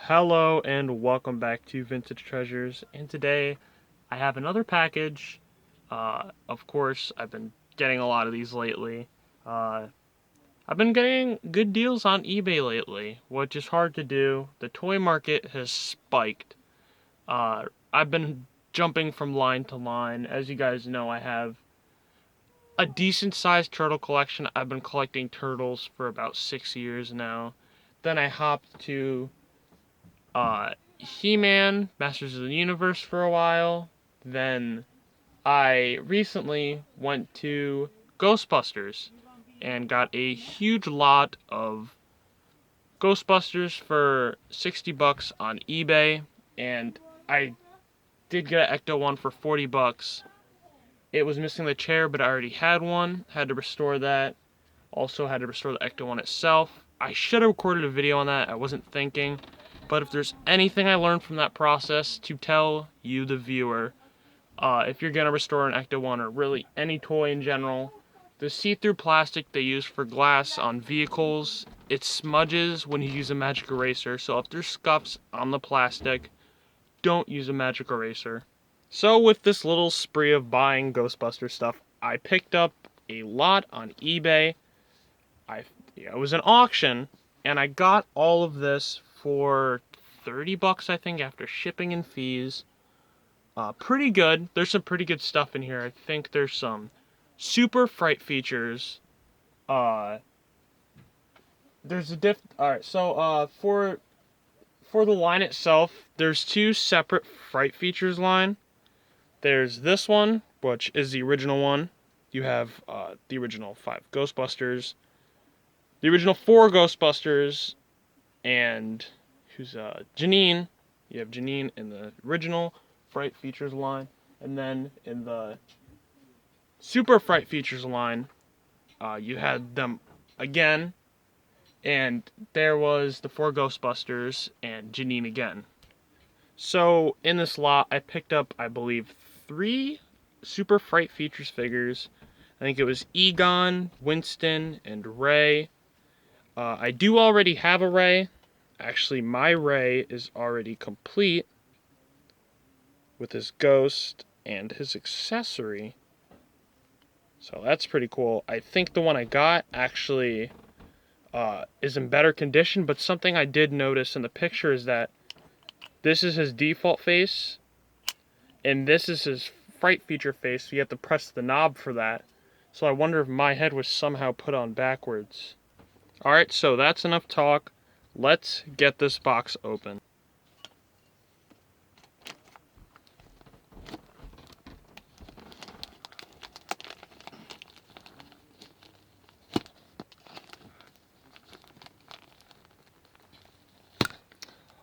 Hello and welcome back to Vintage Treasures, and today I have another package. Of course, I've been getting a lot of these lately. Uh, I've been getting good deals on eBay lately, which is hard to do. The toy market has spiked. I've been jumping from line to line. As you guys know, I have a decent sized turtle collection. I've been collecting turtles for about 6 years now. Then I hopped to He-Man, Masters of the Universe for a while. Then I recently went to Ghostbusters and got a huge lot of Ghostbusters for 60 bucks on eBay, and I did get an Ecto one for 40 bucks. It was missing the chair, but I already had one. Had to restore that. Also had to restore the Ecto one itself. I should have recorded a video on that. I wasn't thinking. But if there's anything I learned from that process to tell you, the viewer, if you're going to restore an Ecto 1 or really any toy in general, the see-through plastic they use for glass on vehicles, it smudges when you use a magic eraser. So if there's scuffs on the plastic, don't use a magic eraser. So with this little spree of buying Ghostbuster stuff, I picked up a lot on eBay. It was an auction, and I got all of this for 30 bucks, I think, after shipping and fees. Pretty good. There's some pretty good stuff in here. I think there's some super fright features. Uh, there's a Alright, so for the line itself, there's two separate fright features line. There's this one, which is the original one. You have the original 5 Ghostbusters, the original 4 Ghostbusters, and who's Janine. You have Janine in the original Fright Features line, and then in the Super Fright Features line, you had them again, and there was the 4 Ghostbusters and Janine again. So in this lot, I picked up, I believe, 3 Super Fright Features figures. I think it was Egon, Winston, and Ray. I do already have a Ray. Actually, my Ray is already complete with his ghost and his accessory. So that's pretty cool. I think the one I got actually is in better condition, but something I did notice in the picture is that this is his default face, and this is his fright feature face, so you have to press the knob for that. So I wonder if my head was somehow put on backwards. Alright, so that's enough talk. Let's get this box open.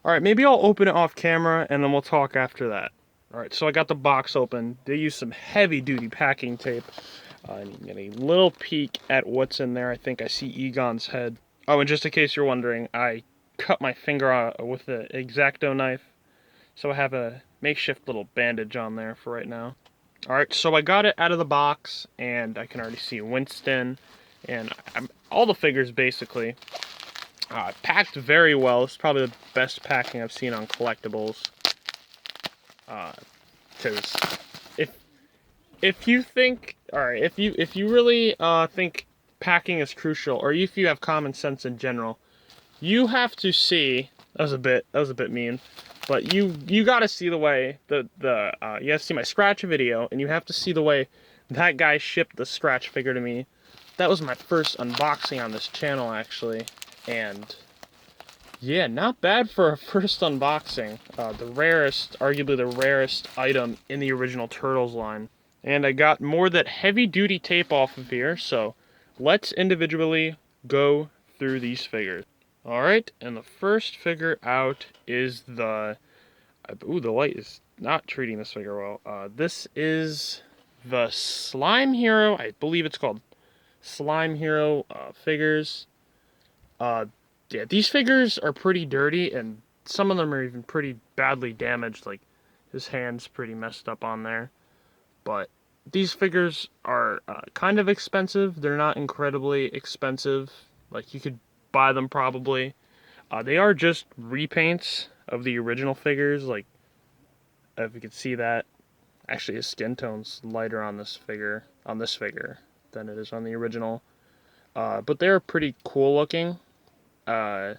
Alright, maybe I'll open it off camera and then we'll talk after that. Alright, so I got the box open. They use some heavy duty packing tape. And get a little peek at what's in there. I think I see Egon's head. Oh, and just in case you're wondering, I cut my finger with the X-Acto knife. So I have a makeshift little bandage on there for right now. Alright, so I got it out of the box, and I can already see Winston, and all the figures basically. Packed very well. It's probably the best packing I've seen on collectibles. Because if you think, alright, if you really think packing is crucial, or if you have common sense in general, you have to see. That was a bit mean, but you got to see the way you have to see my scratch video, and you have to see the way that guy shipped the scratch figure to me. That was my first unboxing on this channel, actually, and yeah, not bad for a first unboxing. Arguably the rarest item in the original Turtles line. And I got more of that heavy-duty tape off of here, so let's individually go through these figures. Alright, and the first figure out is the... Ooh, the light is not treating this figure well. This is the Slime Hero. I believe it's called Slime Hero figures. Yeah, these figures are pretty dirty, and some of them are even pretty badly damaged. Like, his hand's pretty messed up on there. But these figures are kind of expensive. They're not incredibly expensive. Like, you could buy them probably. They are just repaints of the original figures. Like, if you can see that, actually his skin tone's lighter on this figure, than it is on the original. But they're pretty cool looking. Uh,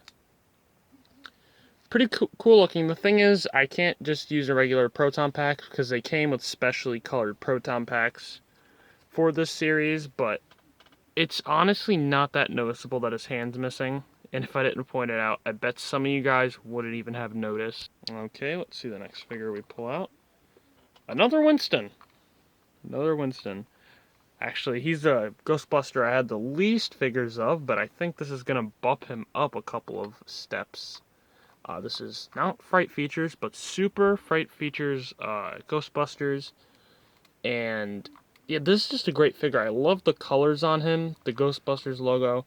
cool looking. The thing is, I can't just use a regular proton pack because they came with specially colored proton packs for this series, but it's honestly not that noticeable that his hand's missing. And if I didn't point it out, I bet some of you guys wouldn't even have noticed. Okay, let's see the next figure we pull out. Another Winston. Another Winston. Actually, he's a Ghostbuster I had the least figures of, but I think this is going to bump him up a couple of steps. This is not Fright Features, but Super Fright Features Ghostbusters. And yeah, this is just a great figure. I love the colors on him, the Ghostbusters logo.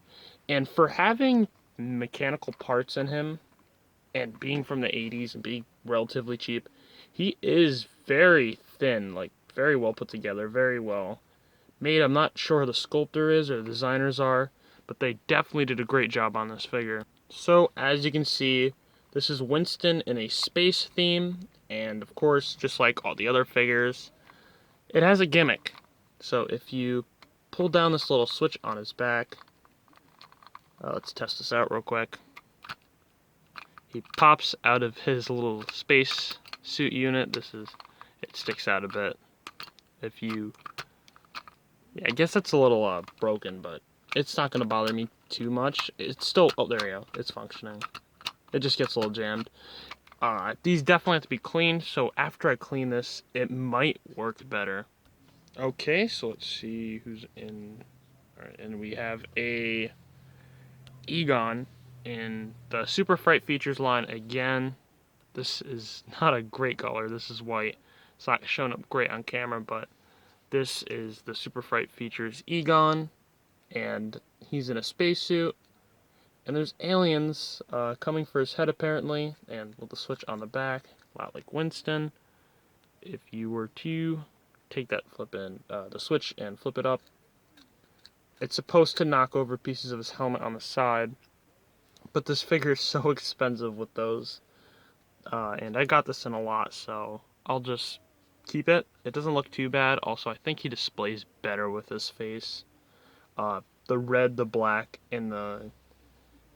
And for having mechanical parts in him, and being from the 80s and being relatively cheap, he is very thin, like very well put together, very well made. I'm not sure who the sculptor is or the designers are, but they definitely did a great job on this figure. So, as you can see, this is Winston in a space theme, and of course, just like all the other figures, it has a gimmick. So if you pull down this little switch on his back, let's test this out real quick. He pops out of his little space suit unit. It sticks out a bit. If you, yeah, I guess it's a little broken, but it's not going to bother me too much. It's still, oh, there we go. It's functioning. It just gets a little jammed. These definitely have to be cleaned, so after I clean this, it might work better. Okay, so let's see who's in. Alright, and we have a Egon in the Super Fright Features line again. This is not a great color. This is white. It's not showing up great on camera, but this is the Super Fright Features Egon, and he's in a spacesuit. And there's aliens coming for his head apparently, and with the switch on the back, a lot like Winston. If you were to take that the switch and flip it up, it's supposed to knock over pieces of his helmet on the side, but this figure is so expensive with those, and I got this in a lot, so I'll just keep it. It doesn't look too bad. Also, I think he displays better with his face. The red, the black, and the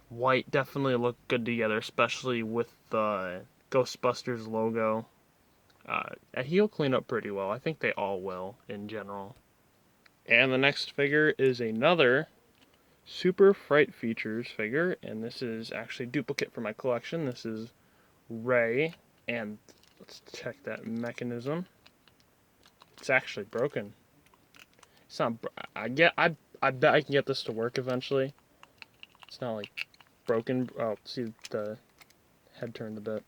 white definitely look good together, especially with the Ghostbusters logo. He'll clean up pretty well. I think they all will, in general. And the next figure is another Super Fright Features figure, and this is actually a duplicate for my collection. This is Ray, and let's check that mechanism. It's actually broken. It's not. I bet I can get this to work eventually. It's not like broken. Oh, see the head turned a bit.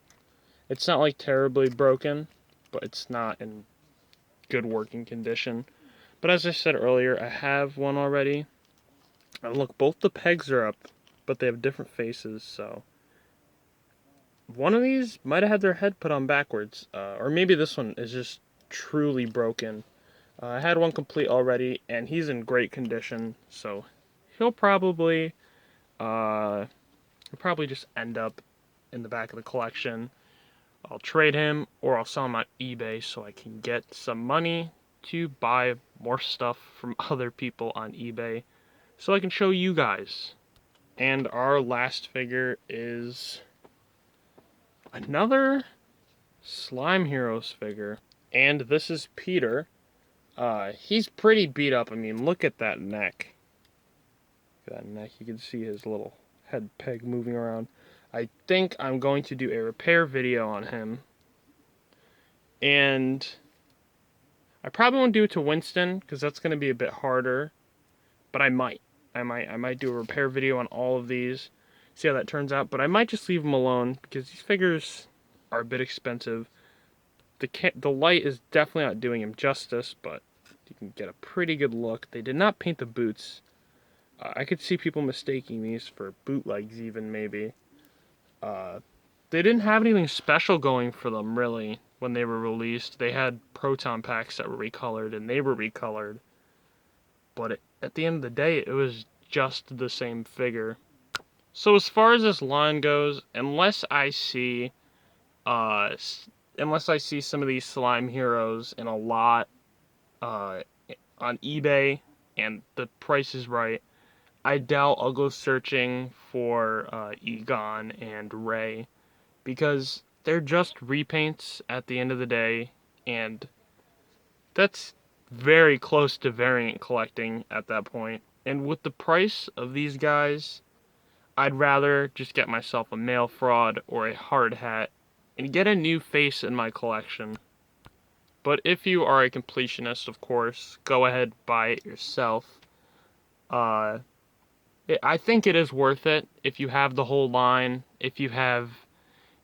It's not like terribly broken, but it's not in good working condition. But as I said earlier, I have one already. And look, both the pegs are up, but they have different faces, so one of these might have had their head put on backwards, or maybe this one is just truly broken. I had one complete already, and he's in great condition, so he'll probably just end up in the back of the collection. I'll trade him, or I'll sell him on eBay so I can get some money to buy more stuff from other people on eBay so I can show you guys. And our last figure is another Slime Heroes figure, and this is Peter. He's pretty beat up. I mean, look at that neck. Look at that neck. You can see his little head peg moving around. I think I'm going to do a repair video on him, and I probably won't do it to Winston because that's going to be a bit harder, but I might do a repair video on all of these, see how that turns out, but I might just leave them alone because these figures are a bit expensive. The light is definitely not doing him justice, but you can get a pretty good look. They did not paint the boots. I could see people mistaking these for bootlegs even, maybe. They didn't have anything special going for them, really, when they were released. They had proton packs that were recolored, and they were recolored. But at the end of the day, it was just the same figure. So as far as this line goes, uh, unless I see some of these slime heroes in a lot uh, on eBay and the price is right, I doubt I'll go searching for Egon and Ray because they're just repaints at the end of the day, and that's very close to variant collecting at that point. And with the price of these guys, I'd rather just get myself a mail fraud or a hard hat and get a new face in my collection. But if you are a completionist, of course, go ahead buy it yourself. Uh, I think it is worth it if you have the whole line. If you have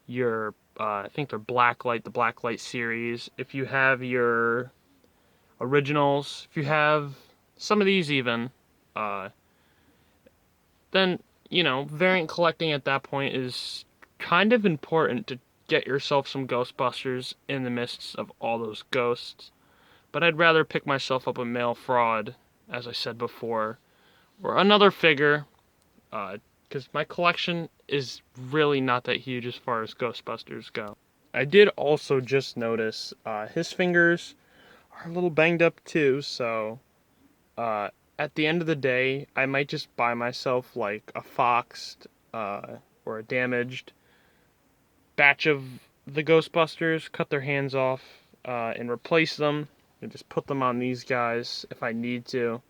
your, I think they're the Blacklight series. If you have your originals, if you have some of these even, uh, then, variant collecting at that point is kind of important to get yourself some Ghostbusters in the midst of all those ghosts. But I'd rather pick myself up a mail fraud, as I said before, or another figure, because my collection is really not that huge as far as Ghostbusters go. I did also just notice his fingers are a little banged up too, so uh, at the end of the day, I might just buy myself like a foxed or a damaged batch of the Ghostbusters, cut their hands off, and replace them, and just put them on these guys if I need to.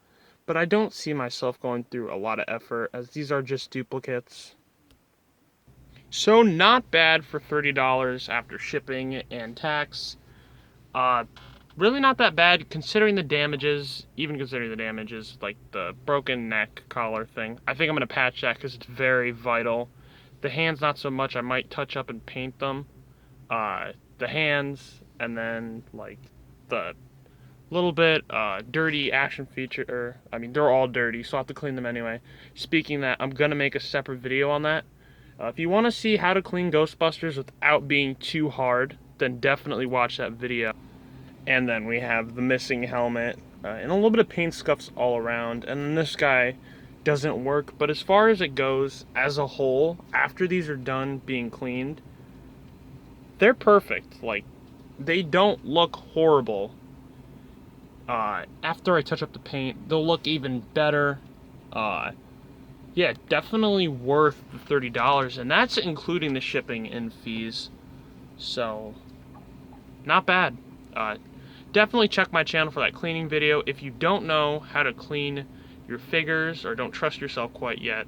But I don't see myself going through a lot of effort, as these are just duplicates. So not bad for $30 after shipping and tax. Uh, really not that bad considering the damages, even considering the damages, like the broken neck collar thing. I think I'm going to patch that because it's very vital. The hands not so much, I might touch up and paint them. The hands, and then like the little bit dirty action feature, they're all dirty, so I'll have to clean them anyway. Speaking of that, I'm going to make a separate video on that. If you want to see how to clean Ghostbusters without being too hard, then definitely watch that video. And then we have the missing helmet, and a little bit of paint scuffs all around, and then this guy doesn't work. But as far as it goes, as a whole, after these are done being cleaned, they're perfect. Like, they don't look horrible. After I touch up the paint, they'll look even better. Yeah, definitely worth the $30, and that's including the shipping and fees. So, not bad. Definitely check my channel for that cleaning video. If you don't know how to clean your figures or don't trust yourself quite yet,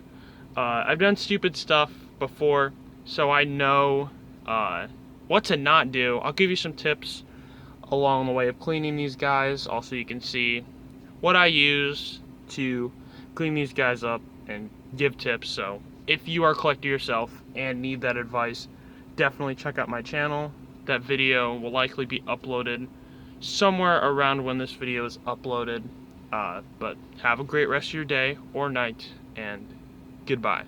I've done stupid stuff before, so I know what to not do. I'll give you some tips along the way of cleaning these guys. Also, you can see what I use to clean these guys up and give tips. So if you are a collector yourself and need that advice, definitely check out my channel. That video will likely be uploaded somewhere around when this video is uploaded. But have a great rest of your day or night, and goodbye.